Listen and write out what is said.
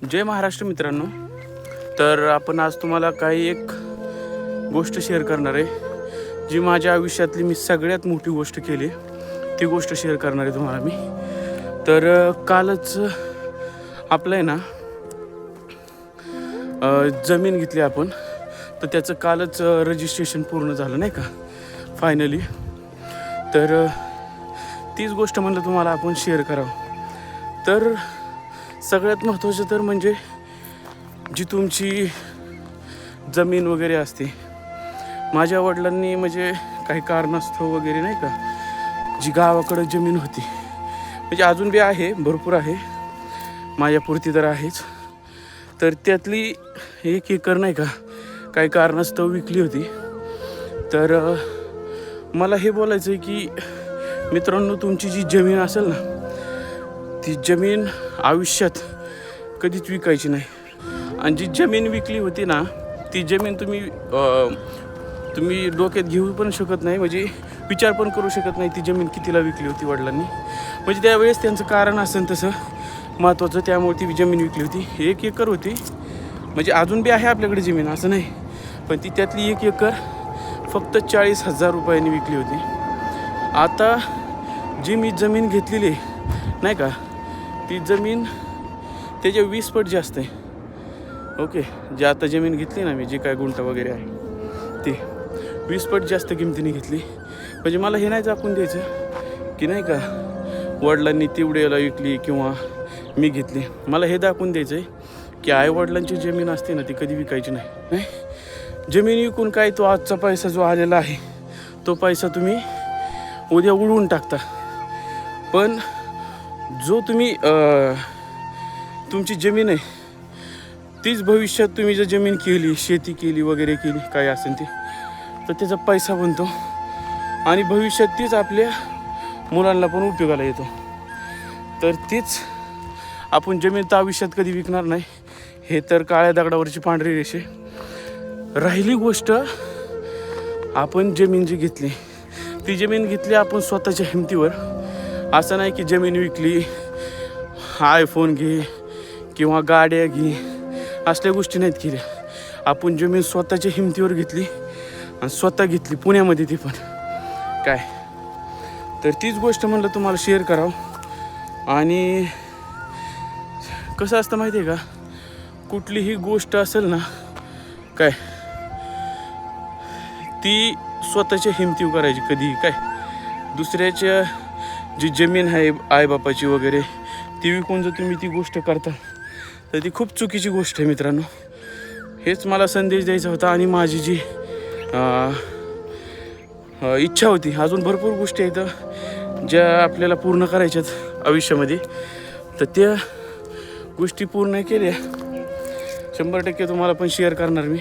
जय महाराष्ट्र मित्रांनो. तर आपण आज तुम्हाला काही एक गोष्ट शेअर करणार आहे, जी माझ्या आयुष्यातली मी सगळ्यात मोठी गोष्ट केली. ती गोष्ट शेअर करणार आहे तुम्हाला मी. तर कालच आपलं आहे ना जमीन घेतली आपण, तर त्याचं कालच रजिस्ट्रेशन पूर्ण झालं नाही का फायनली. तर तीच गोष्ट म्हणलं तुम्हाला आपण शेअर करावं. तर सगळ्यात महत्त्वाचं तर म्हणजे जी तुमची जमीन वगैरे असते. माझ्या वडिलांनी म्हणजे काही कारणास्तव वगैरे नाही का, जी गावाकडं जमीन होती, म्हणजे अजून बी आहे, भरपूर आहे, माझ्यापुरती तर आहेच. तर त्यातली 1 एकर नाही का काही कारणास्तव विकली होती. तर मला हे बोलायचं आहे की मित्रांनो, तुमची जी जमीन असेल ना, ती जमीन आयुष्यात कधीच विकायची नाही. आणि जी जमीन विकली होती ना, ती जमीन तुम्ही डोक्यात घेऊ पण शकत नाही, म्हणजे विचार पण करू शकत नाही ती जमीन कितीला विकली होती वडिलांनी. म्हणजे त्यावेळेस त्यांचं कारण असेल तसं महत्त्वाचं, त्यामुळे ती जमीन विकली होती. 1 एकर होती, म्हणजे अजून बी आहे आपल्याकडे जमीन असं नाही, पण ती त्यातली 1 एकर फक्त 40,000 रुपयांनी विकली होती. आता जी मी जमीन घेतलेली आहे नाही का, ती जमीन त्याच्या 20 पट जास्त आहे. ओके, जी आता जमीन घेतली ना मी, जी काय गुंठा वगैरे आहे, ती 20 पट जास्त किमतीने घेतली. म्हणजे मला हे नाही दाखवून द्यायचं की नाही का वडिलांनी तेवढ्याला विकली किंवा मी घेतली. मला हे दाखवून द्यायचं आहे की आईवडिलांची जमीन असते ना, ती कधी विकायची नाही. जमीन विकून काय, तो आजचा पैसा जो आलेला आहे तो पैसा तुम्ही उद्या उडवून टाकता. पण जो तुम्ही तुमची जमीन आहे, तीच भविष्यात तुम्ही जर जमीन केली, शेती केली वगैरे केली, काय असेल ती, तर त्याचा पैसा बनतो आणि भविष्यात तीच आपल्या मुलांना पण उपयोगाला येतो. तर तीच आपण जमीन तर आयुष्यात कधी विकणार नाही, हे तर काळ्या दगडावरची पांढरी रेषे. राहिली गोष्ट, आपण जमीन जी घेतली, ती जमीन घेतली आपण स्वतःच्या हिमतीवर. असं नाही की जमीन विकली, आयफोन घे किंवा गाड्या घे, असल्या गोष्टी नाहीत केल्या. आपण जमीन स्वतःच्या हिमतीवर घेतली आणि स्वतः घेतली, पुण्यामध्ये ती पण काय. तर तीच गोष्ट म्हणलं तुम्हाला शेअर करावं. आणि कसं असतं माहिती आहे का, कुठलीही गोष्ट असेल ना काय, ती स्वतःच्या हिमतीवर करायची कधी. काय दुसऱ्याच्या जी जमीन आहे आईबापाची वगैरे, ती विकून जर तुम्ही ती गोष्ट करता तर ती खूप चुकीची गोष्ट आहे मित्रांनो. हेच मला संदेश द्यायचा होता. आणि माझी जी इच्छा होती, अजून भरपूर गोष्टी आहेत ज्या आपल्याला पूर्ण करायच्यात आयुष्यामध्ये, तर त्या गोष्टी पूर्ण केल्या 100% तुम्हाला पण शेअर करणार मी.